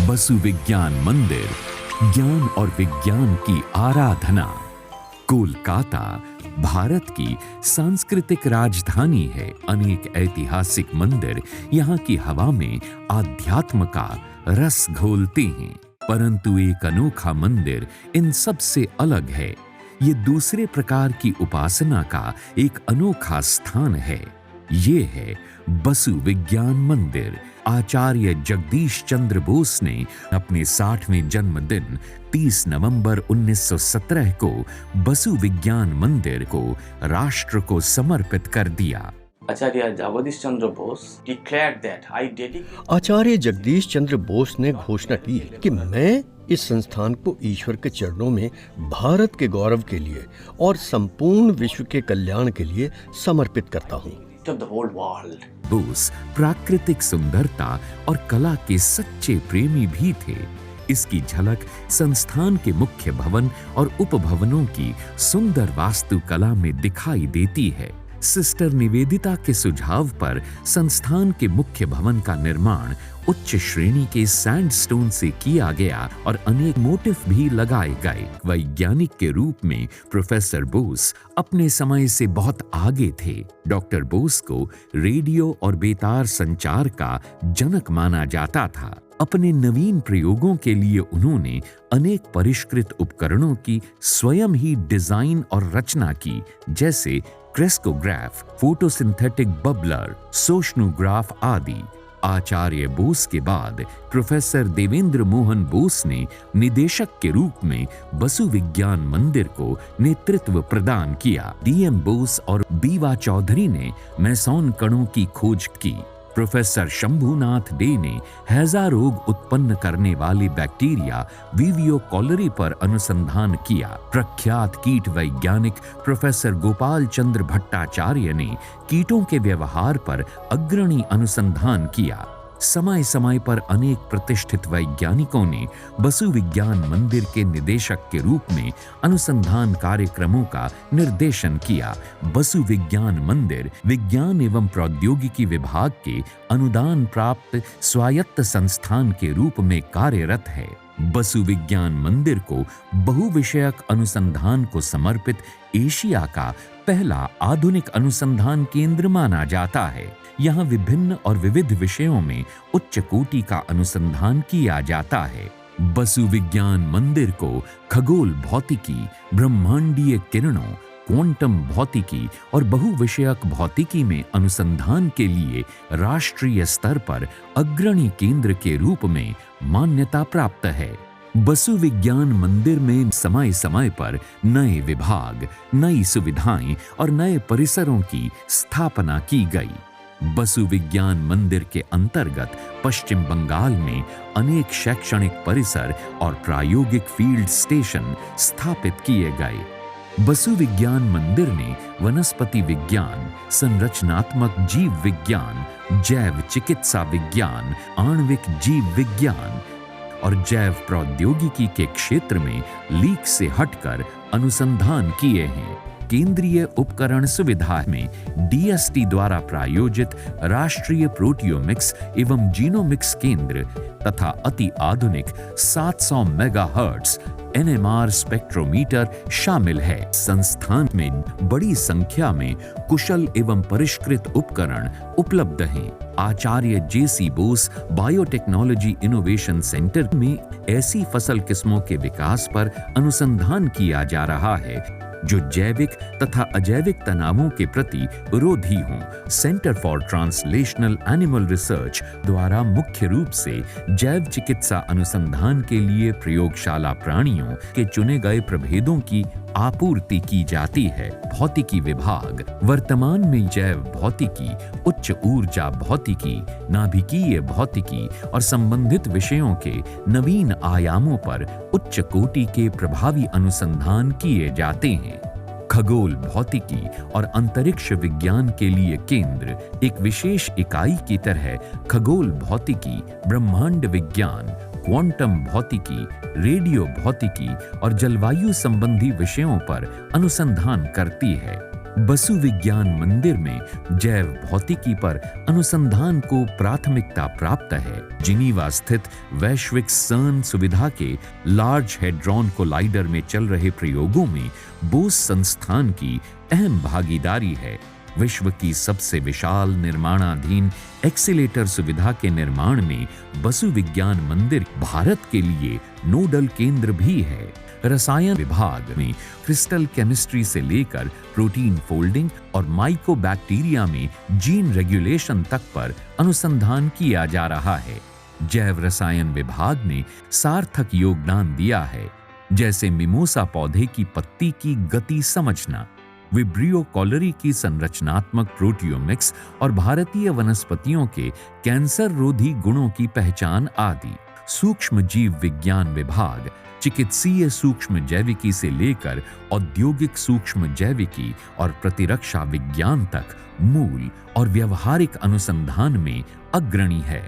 बसु विज्ञान मंदिर, ज्ञान और विज्ञान की आराधना। कोलकाता भारत की सांस्कृतिक राजधानी है। अनेक ऐतिहासिक मंदिर यहाँ की हवा में आध्यात्म का रस घोलते हैं, परंतु एक अनोखा मंदिर इन सब से अलग है। ये दूसरे प्रकार की उपासना का एक अनोखा स्थान है। ये है बसु विज्ञान मंदिर। आचार्य जगदीश चंद्र बोस ने अपने 60वें जन्मदिन 30 नवंबर 1917 को बसु विज्ञान मंदिर को राष्ट्र को समर्पित कर दिया। आचार्य Jagdish Chandra Bose declared that I dedicate आचार्य जगदीश चंद्र बोस ने घोषणा की कि मैं इस संस्थान को ईश्वर के चरणों में भारत के गौरव के लिए और संपूर्ण विश्व के कल्याण के लिए समर्पित करता हूँ। to the whole world. Bose प्राकृतिक सुंदरता और कला के सच्चे प्रेमी भी थे। इसकी झलक संस्थान के मुख्य भवन और उपभवनों की सुंदर वास्तुकला में दिखाई देती है। सिस्टर निवेदिता के सुझाव पर संस्थान के मुख्य भवन का निर्माण उच्च श्रेणी के सैंडस्टोन से किया गया और अनेक मोटिफ भी लगाए गए। वैज्ञानिक के रूप में प्रोफेसर बोस अपने समय से बहुत आगे थे। डॉक्टर बोस को रेडियो और बेतार संचार का जनक माना जाता था। अपने नवीन प्रयोगों के लिए उन्होंने अनेक परिष्कृत उपकरणों की स्वयं ही डिजाइन और रचना की, जैसे क्रेस्कोग्राफ, फोटोसिंथेटिक बबलर, सोशनोग्राफ आदि। आचार्य बोस के बाद प्रोफेसर देवेंद्र मोहन बोस ने निदेशक के रूप में बसु विज्ञान मंदिर को नेतृत्व प्रदान किया। डीएम बोस और बीवा चौधरी ने मैसॉन कणों की खोज की। प्रोफेसर शंभुनाथ डे ने हैजा रोग उत्पन्न करने वाली बैक्टीरिया विवियो कॉलरी पर अनुसंधान किया। प्रख्यात कीट वैज्ञानिक प्रोफेसर गोपाल चंद्र भट्टाचार्य ने कीटों के व्यवहार पर अग्रणी अनुसंधान किया। समय समय पर अनेक प्रतिष्ठित वैज्ञानिकों ने बसु विज्ञान मंदिर के निदेशक के रूप में अनुसंधान कार्यक्रमों का निर्देशन किया। बसु विज्ञान मंदिर विज्ञान एवं प्रौद्योगिकी विभाग के अनुदान प्राप्त स्वायत्त संस्थान के रूप में कार्यरत है। बसु विज्ञान मंदिर को बहुविषयक अनुसंधान को समर्पित एशिया का पहला आधुनिक अनुसंधान केंद्र माना जाता है। यहाँ विभिन्न और विविध विषयों में उच्च कोटि का अनुसंधान किया जाता है। बसु विज्ञान मंदिर को खगोल भौतिकी, ब्रह्मांडीय किरणों, क्वांटम भौतिकी और बहुविषयक भौतिकी में अनुसंधान के लिए राष्ट्रीय स्तर पर अग्रणी केंद्र के रूप में मान्यता प्राप्त है। बसु विज्ञान मंदिर में समय समय पर नए विभाग, नई सुविधाएं और नए परिसरों की स्थापना की गई। बसु विज्ञान मंदिर के अंतर्गत पश्चिम बंगाल में अनेक शैक्षणिक परिसर और प्रायोगिक फील्ड स्टेशन स्थापित किए गए। बसु विज्ञान मंदिर ने वनस्पति विज्ञान, संरचनात्मक जीव विज्ञान, जैव चिकित्सा विज्ञान, आणविक जीव विज्ञान और जैव प्रौद्योगिकी के क्षेत्र में लीक से हटकर अनुसंधान किए हैं। केंद्रीय उपकरण सुविधा में डीएसटी द्वारा प्रायोजित राष्ट्रीय प्रोटियोमिक्स एवं जीनोमिक्स केंद्र तथा अति आधुनिक 700 मेगाहर्ट्ज एनएमआर स्पेक्ट्रोमीटर शामिल है। संस्थान में बड़ी संख्या में कुशल एवं परिष्कृत उपकरण उपलब्ध हैं। आचार्य जेसी बोस बायोटेक्नोलॉजी इनोवेशन सेंटर में ऐसी फसल किस्मों के विकास पर अनुसंधान किया जा रहा है जो जैविक तथा अजैविक तनावों के प्रति विरोधी हों। Centre for translational animal research द्वारा मुख्य रूप से जैव चिकित्सा अनुसंधान के लिए प्रयोगशाला प्राणियों के चुने गए प्रभेदों की आपूर्ति की जाती है। भौतिकी विभाग वर्तमान में जैव भौतिकी, उच्च ऊर्जा भौतिकी, नाभिकीय भौतिकी और संबंधित विषयों के नवीन आयामों पर उच्च कोटि के प्रभावी अनुसंधान किए जाते हैं। खगोल भौतिकी और अंतरिक्ष विज्ञान के लिए केंद्र एक विशेष इकाई की तरह खगोल भौतिकी, ब्रह्मांड विज्ञान, क्वांटम भौतिकी, रेडियो भौतिकी और जलवायु संबंधी विषयों पर अनुसंधान करती है। बसु विज्ञान मंदिर में जैव भौतिकी पर अनुसंधान को प्राथमिकता प्राप्त है। जिनीवा स्थित वैश्विक सर्न सुविधा के लार्ज हेड्रॉन कोलाइडर में चल रहे प्रयोगों में बोस संस्थान की अहम भागीदारी है। विश्व की सबसे विशाल निर्माणाधीन एक्सीलेटर सुविधा के निर्माण में बसु विज्ञान मंदिर भारत के लिए नोडल केंद्र भी है। रसायन विभाग में क्रिस्टल केमिस्ट्री से लेकर प्रोटीन फोल्डिंग और माइकोबैक्टीरिया में जीन रेगुलेशन तक पर अनुसंधान किया जा रहा है। जैव रसायन विभाग ने सार्थक योगदान दिया है, जैसे मिमोसा पौधे की पत्ती की गति समझना, विब्रियो कॉलरी की संरचनात्मक प्रोटियोमिक्स और भारतीय वनस्पतियों के कैंसर रोधी गुणों की पहचान आदि। सूक्ष्म जीव विज्ञान विभाग चिकित्सीय सूक्ष्म जैविकी से लेकर औद्योगिक सूक्ष्म जैविकी और प्रतिरक्षा विज्ञान तक मूल और व्यवहारिक अनुसंधान में अग्रणी है।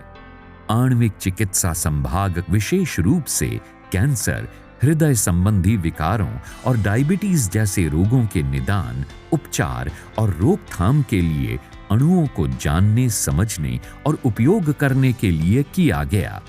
आणविक चिकित्सा संभाग विशेष रूप से कैंसर, हृदय संबंधी विकारों और डायबिटीज जैसे रोगों के निदान, उपचार और रोकथाम के लिए अणुओं को जानने, समझने और उपयोग करने के लिए किया गया।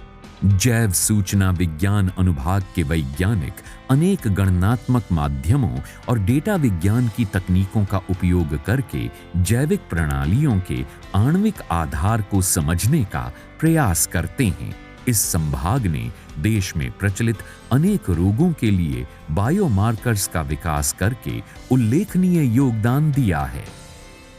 जैव सूचना विज्ञान अनुभाग के वैज्ञानिक अनेक गणनात्मक माध्यमों और डेटा विज्ञान की तकनीकों का उपयोग करके जैविक प्रणालियों के आणविक आधार को समझने का प्रयास करते हैं। इस संभाग ने देश में प्रचलित अनेक रोगों के लिए बायोमार्कर्स का विकास करके उल्लेखनीय योगदान दिया है।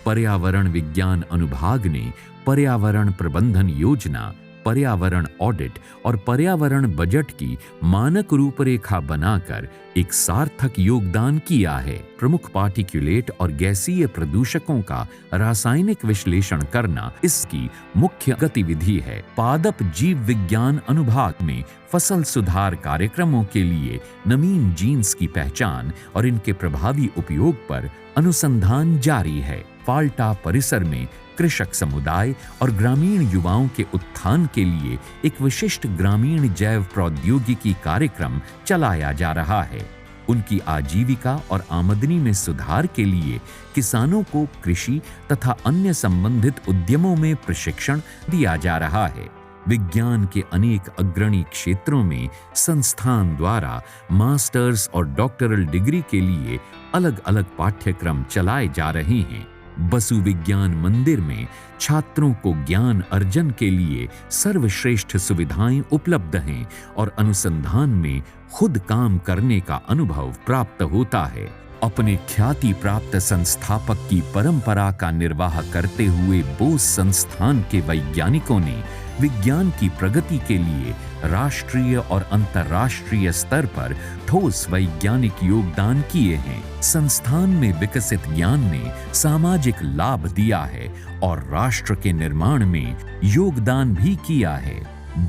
पर्यावरण विज्ञान अनुभाग ने पर्यावरण प्रबंधन योजना, पर्यावरण ऑडिट और पर्यावरण बजट की मानक रूपरेखा बनाकर एक सार्थक योगदान किया है। प्रमुख पार्टिकुलेट और गैसीय प्रदूषकों का रासायनिक विश्लेषण करना इसकी मुख्य गतिविधि है। पादप जीव विज्ञान अनुभाग में फसल सुधार कार्यक्रमों के लिए नवीन जीन्स की पहचान और इनके प्रभावी उपयोग पर अनुसंधान जारी है। फाल्टा परिसर में कृषक समुदाय और ग्रामीण युवाओं के उत्थान के लिए एक विशिष्ट ग्रामीण जैव प्रौद्योगिकी कार्यक्रम चलाया जा रहा है। उनकी आजीविका और आमदनी में सुधार के लिए किसानों को कृषि तथा अन्य संबंधित उद्यमों में प्रशिक्षण दिया जा रहा है। विज्ञान के अनेक अग्रणी क्षेत्रों में संस्थान द्वारा मास्टर्स और डॉक्टरल डिग्री के लिए अलग अलग पाठ्यक्रम चलाए जा रहे हैं। बसु विज्ञान मंदिर में छात्रों को ज्ञान अर्जन के लिए सर्वश्रेष्ठ सुविधाएं उपलब्ध हैं और अनुसंधान में खुद काम करने का अनुभव प्राप्त होता है। अपने ख्याति प्राप्त संस्थापक की परंपरा का निर्वाह करते हुए बोस संस्थान के वैज्ञानिकों ने विज्ञान की प्रगति के लिए राष्ट्रीय और अंतर्राष्ट्रीय स्तर पर ठोस वैज्ञानिक योगदान किए हैं। संस्थान में विकसित ज्ञान ने सामाजिक लाभ दिया है और राष्ट्र के निर्माण में योगदान भी किया है।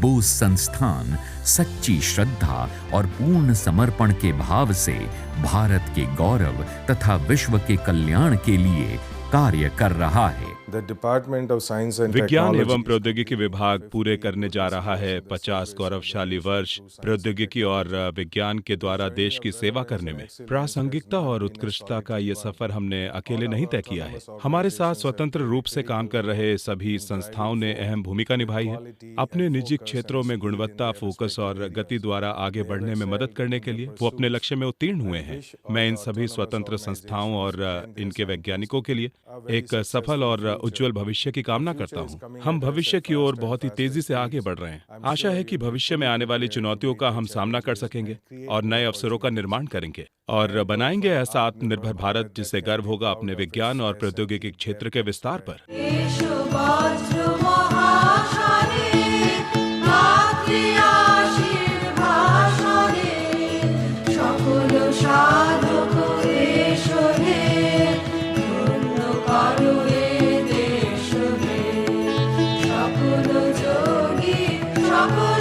बोस संस्थान सच्ची श्रद्धा और पूर्ण समर्पण के भाव से भारत के गौरव तथा विश्व के कल्याण के लिए कार्य कर रहा है। विज्ञान एवं प्रौद्योगिकी विभाग पूरे करने जा रहा है 50 गौरवशाली वर्ष। प्रौद्योगिकी और विज्ञान के द्वारा देश की सेवा करने में प्रासंगिकता और उत्कृष्टता का ये सफर हमने अकेले नहीं तय किया है। हमारे साथ स्वतंत्र रूप से काम कर रहे सभी संस्थाओं ने अहम भूमिका निभाई है। अपने निजी क्षेत्रों में गुणवत्ता, फोकस और गति द्वारा आगे बढ़ने में मदद करने के लिए वो अपने लक्ष्य में उत्तीर्ण हुए हैं। मैं इन सभी स्वतंत्र संस्थाओं और इनके वैज्ञानिकों के लिए एक सफल और उज्जवल भविष्य की कामना करता हूं। हम भविष्य की ओर बहुत ही तेजी से आगे बढ़ रहे हैं। आशा है कि भविष्य में आने वाली चुनौतियों का हम सामना कर सकेंगे और नए अवसरों का निर्माण करेंगे और बनाएंगे ऐसा आत्मनिर्भर भारत जिससे गर्व होगा अपने विज्ञान और प्रौद्योगिकी क्षेत्र के विस्तार पर। সকল